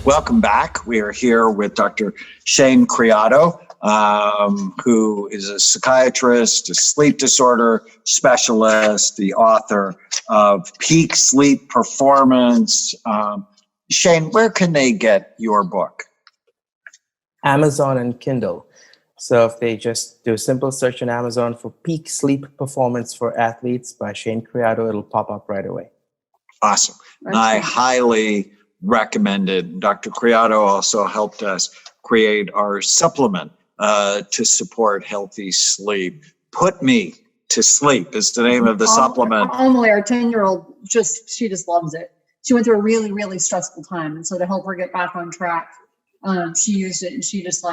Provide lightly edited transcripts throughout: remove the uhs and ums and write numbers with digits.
Welcome back. We are here with Dr. Shane Creado, who is a psychiatrist, a sleep disorder specialist, the author of Peak Sleep Performance. Shane, where can they get your book? Amazon and Kindle. So if they just do a simple search on Amazon for Peak Sleep Performance for Athletes by Shane Creado, it'll pop up right away. Awesome. And I highly recommended. Dr. Creado also helped us create our supplement to support healthy sleep. Put Me to Sleep is the name of the supplement. Emily, our 10-year-old, she just loves it. She went through a really, really stressful time. And so to help her get back on track, she used it and she just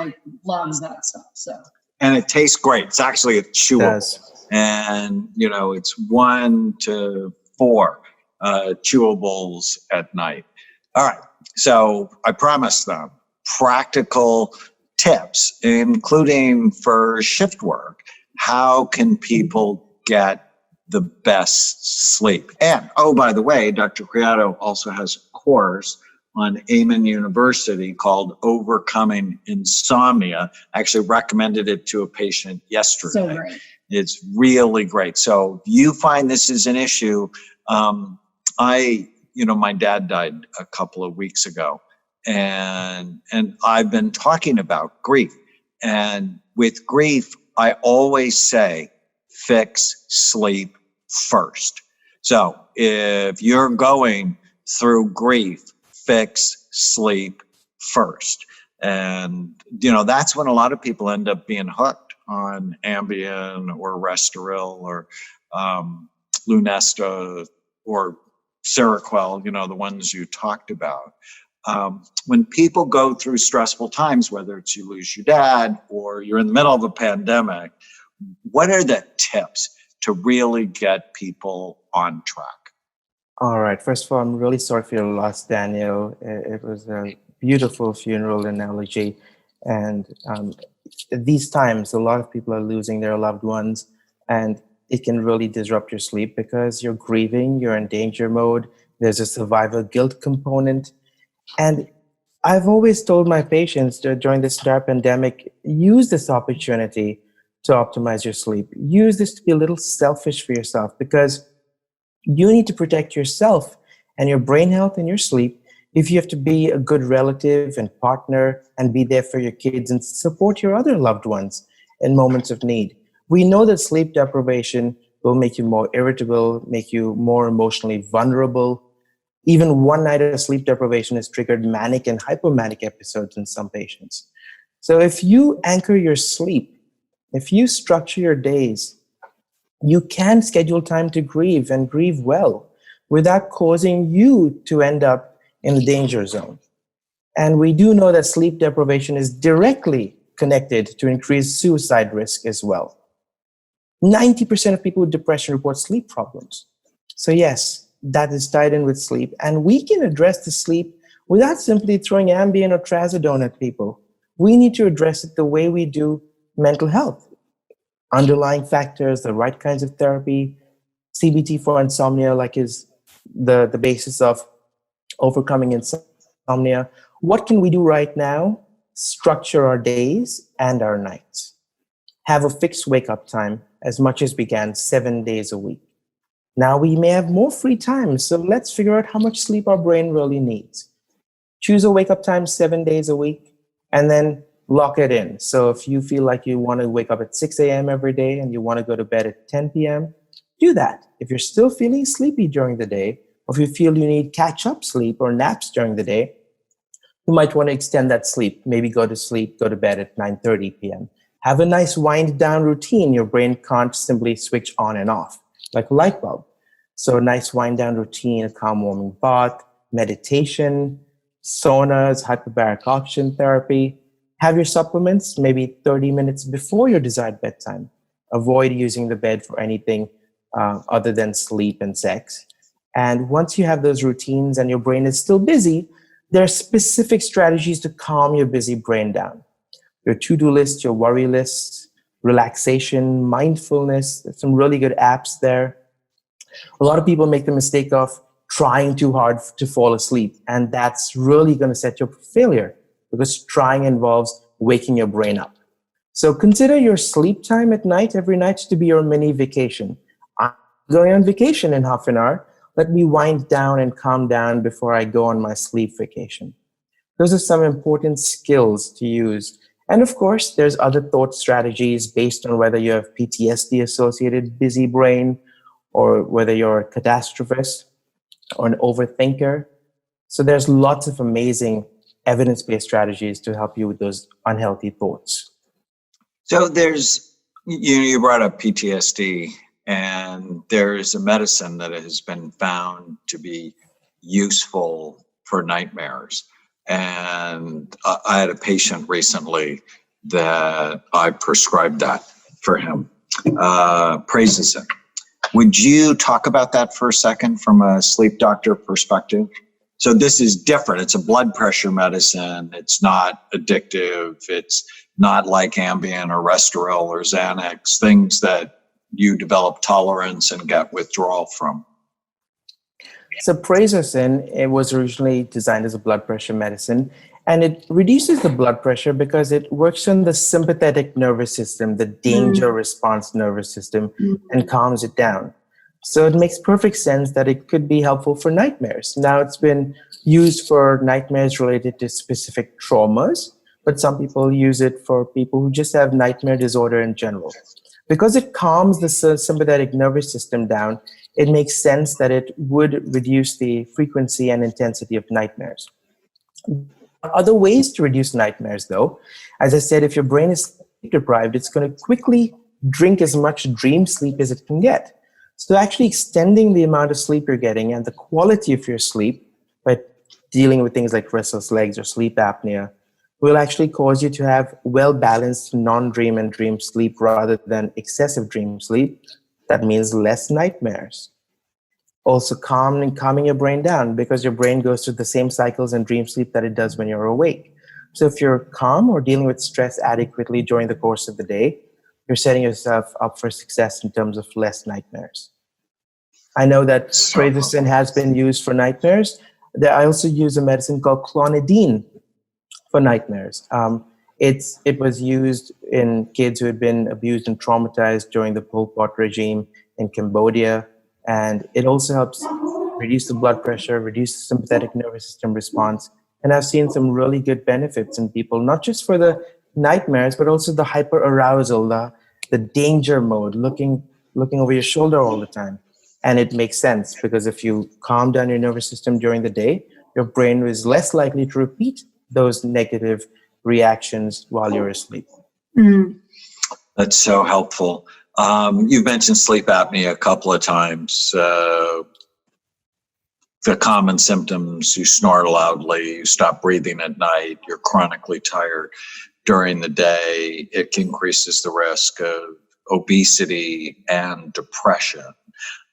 loves that stuff. And it tastes great. It's actually chewable. And, it's 1 to 4 chewables at night. All right, so I promised them practical tips, including for shift work. How can people get the best sleep? And, oh, by the way, Dr. Creado also has a course on Amen University called Overcoming Insomnia. I actually recommended it to a patient yesterday. So great. It's really great. So if you find this is an issue, my dad died a couple of weeks ago, and I've been talking about grief. And with grief, I always say, fix sleep first. So if you're going through grief, fix sleep first. And, that's when a lot of people end up being hooked on Ambien or Restoril or Lunesta or Seroquel, the ones you talked about. When people go through stressful times, whether it's you lose your dad or you're in the middle of a pandemic, what are the tips to really get people on track? All right. First of all, I'm really sorry for your loss, Daniel. It was a beautiful funeral analogy. And these times, a lot of people are losing their loved ones, and it can really disrupt your sleep because you're grieving, you're in danger mode, there's a survivor guilt component. And I've always told my patients during this entire pandemic, use this opportunity to optimize your sleep. Use this to be a little selfish for yourself, because you need to protect yourself and your brain health and your sleep if you have to be a good relative and partner and be there for your kids and support your other loved ones in moments of need. We know that sleep deprivation will make you more irritable, make you more emotionally vulnerable. Even one night of sleep deprivation has triggered manic and hypomanic episodes in some patients. So if you anchor your sleep, if you structure your days, you can schedule time to grieve and grieve well without causing you to end up in the danger zone. And we do know that sleep deprivation is directly connected to increased suicide risk as well. 90% of people with depression report sleep problems. So yes, that is tied in with sleep. And we can address the sleep without simply throwing Ambien or Trazodone at people. We need to address it the way we do mental health. Underlying factors, the right kinds of therapy, CBT for insomnia, like is the basis of overcoming insomnia. What can we do right now? Structure our days and our nights. Have a fixed wake-up time as much as we can, 7 days a week. Now we may have more free time, so let's figure out how much sleep our brain really needs. Choose a wake-up time 7 days a week, and then lock it in. So if you feel like you want to wake up at 6 a.m. every day and you want to go to bed at 10 p.m., do that. If you're still feeling sleepy during the day, or if you feel you need catch-up sleep or naps during the day, you might want to extend that sleep. Maybe go to bed at 9:30 p.m. Have a nice wind-down routine. Your brain can't simply switch on and off like a light bulb. So a nice wind-down routine, a calm warming bath, meditation, saunas, hyperbaric oxygen therapy. Have your supplements maybe 30 minutes before your desired bedtime. Avoid using the bed for anything other than sleep and sex. And once you have those routines and your brain is still busy, there are specific strategies to calm your busy brain down. Your to-do list, your worry list, relaxation, mindfulness. There's some really good apps there. A lot of people make the mistake of trying too hard to fall asleep. And that's really going to set you up for failure, because trying involves waking your brain up. So consider your sleep time at night, every night, to be your mini vacation. I'm going on vacation in half an hour. Let me wind down and calm down before I go on my sleep vacation. Those are some important skills to use. And of course, there's other thought strategies based on whether you have PTSD associated busy brain, or whether you're a catastrophist or an overthinker. So there's lots of amazing evidence-based strategies to help you with those unhealthy thoughts. So there's, you brought up PTSD, and there is a medicine that has been found to be useful for nightmares. And I had a patient recently that I prescribed that for him, Ptsd. Would you talk about that for a second from a sleep doctor perspective? So this is different. It's a blood pressure medicine. It's not addictive. It's not like Ambien or Restoril or Xanax, things that you develop tolerance and get withdrawal from. So Ptsd, it was originally designed as a blood pressure medicine, and it reduces the blood pressure because it works on the sympathetic nervous system, the danger response nervous system, and calms it down. So it makes perfect sense that it could be helpful for nightmares. Now, it's been used for nightmares related to specific traumas, but some people use it for people who just have nightmare disorder in general. Because it calms the sympathetic nervous system down, it makes sense that it would reduce the frequency and intensity of nightmares. Other ways to reduce nightmares, though, as I said, if your brain is sleep deprived, it's going to quickly drink as much dream sleep as it can get. So actually extending the amount of sleep you're getting and the quality of your sleep by dealing with things like restless legs or sleep apnea will actually cause you to have well-balanced non-dream and dream sleep rather than excessive dream sleep. That means less nightmares. Also calming your brain down, because your brain goes through the same cycles in dream sleep that it does when you're awake. So if you're calm or dealing with stress adequately during the course of the day, you're setting yourself up for success in terms of less nightmares. I know that Ptsd has been used for nightmares. I also use a medicine called clonidine for nightmares. It was used in kids who had been abused and traumatized during the Pol Pot regime in Cambodia. And it also helps reduce the blood pressure, reduce the sympathetic nervous system response. And I've seen some really good benefits in people, not just for the nightmares, but also the hyperarousal, the danger mode, looking over your shoulder all the time. And it makes sense, because if you calm down your nervous system during the day, your brain is less likely to repeat those negative reactions while you're asleep. That's so helpful. You've mentioned sleep apnea a couple of times. The common symptoms: you snore loudly, you stop breathing at night, you're chronically tired during the day. It increases the risk of obesity and depression.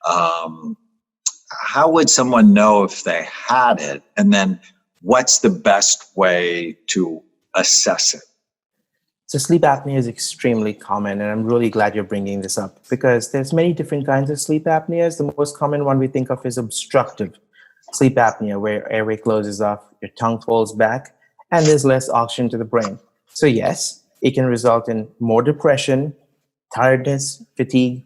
How would someone know if they had it? And then what's the best way to assess it? So sleep apnea is extremely common, and I'm really glad you're bringing this up, because there's many different kinds of sleep apneas. The most common one we think of is obstructive sleep apnea, where airway closes off, your tongue falls back, and there's less oxygen to the brain. So yes, it can result in more depression, tiredness, fatigue,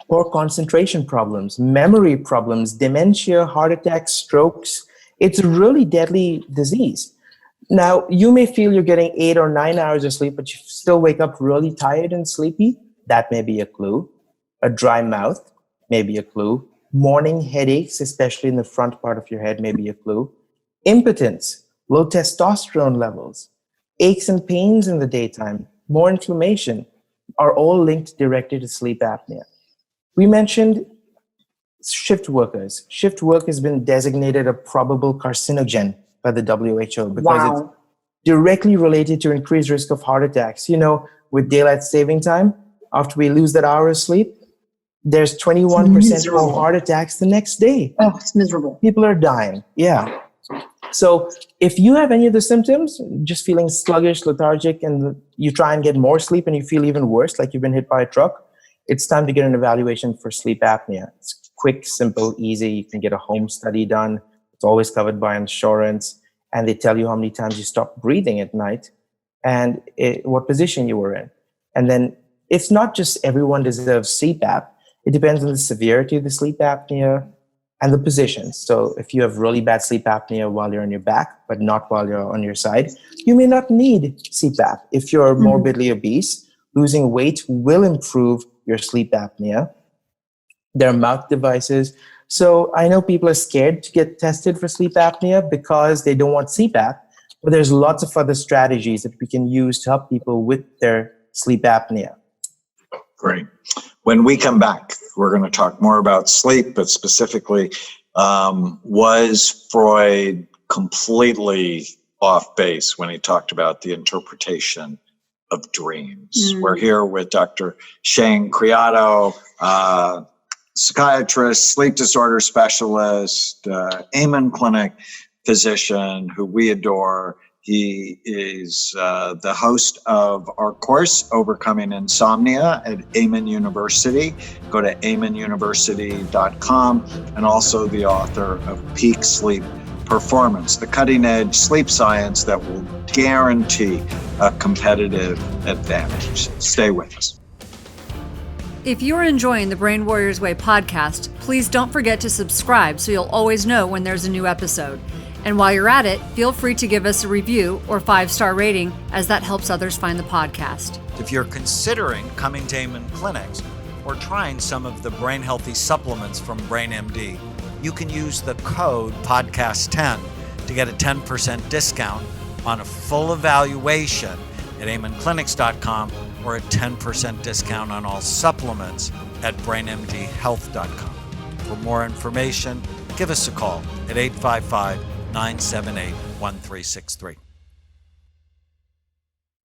or concentration problems, memory problems, dementia, heart attacks, strokes. It's a really deadly disease. Now, you may feel you're getting 8 or 9 hours of sleep, but you still wake up really tired and sleepy. That may be a clue. A dry mouth may be a clue. Morning headaches, especially in the front part of your head, may be a clue. Impotence, low testosterone levels, aches and pains in the daytime, more inflammation are all linked directly to sleep apnea. We mentioned shift workers. Shift work has been designated a probable carcinogen by the WHO because it's directly related to increased risk of heart attacks. You know, with daylight saving time, after we lose that hour of sleep, there's 21% more heart attacks the next day. Oh, it's miserable. People are dying. Yeah. So if you have any of the symptoms, just feeling sluggish, lethargic, and you try and get more sleep and you feel even worse, like you've been hit by a truck, it's time to get an evaluation for sleep apnea. It's quick, simple, easy. You can get a home study done. It's always covered by insurance. And they tell you how many times you stop breathing at night and what position you were in. And then it's not just everyone deserves CPAP. It depends on the severity of the sleep apnea and the position. So if you have really bad sleep apnea while you're on your back, but not while you're on your side, you may not need CPAP. If you're morbidly obese, losing weight will improve your sleep apnea. There are mouth devices. So I know people are scared to get tested for sleep apnea because they don't want CPAP, but there's lots of other strategies that we can use to help people with their sleep apnea. Great. When we come back, we're going to talk more about sleep, but specifically, was Freud completely off base when he talked about the interpretation of dreams? We're here with Dr. Shane Creado, psychiatrist, sleep disorder specialist, Amen Clinic physician who we adore. He is the host of our course, Overcoming Insomnia, at Amen University. Go to amenuniversity.com, and also the author of Peak Sleep Performance, the cutting-edge sleep science that will guarantee a competitive advantage. Stay with us. If you're enjoying the Brain Warriors Way podcast, please don't forget to subscribe so you'll always know when there's a new episode. And while you're at it, feel free to give us a review or 5-star rating, as that helps others find the podcast. If you're considering coming to Amen Clinics or trying some of the brain healthy supplements from BrainMD, you can use the code podcast10 to get a 10% discount on a full evaluation at amenclinics.com or a 10% discount on all supplements at brainmdhealth.com. For more information, give us a call at 855-978-1363.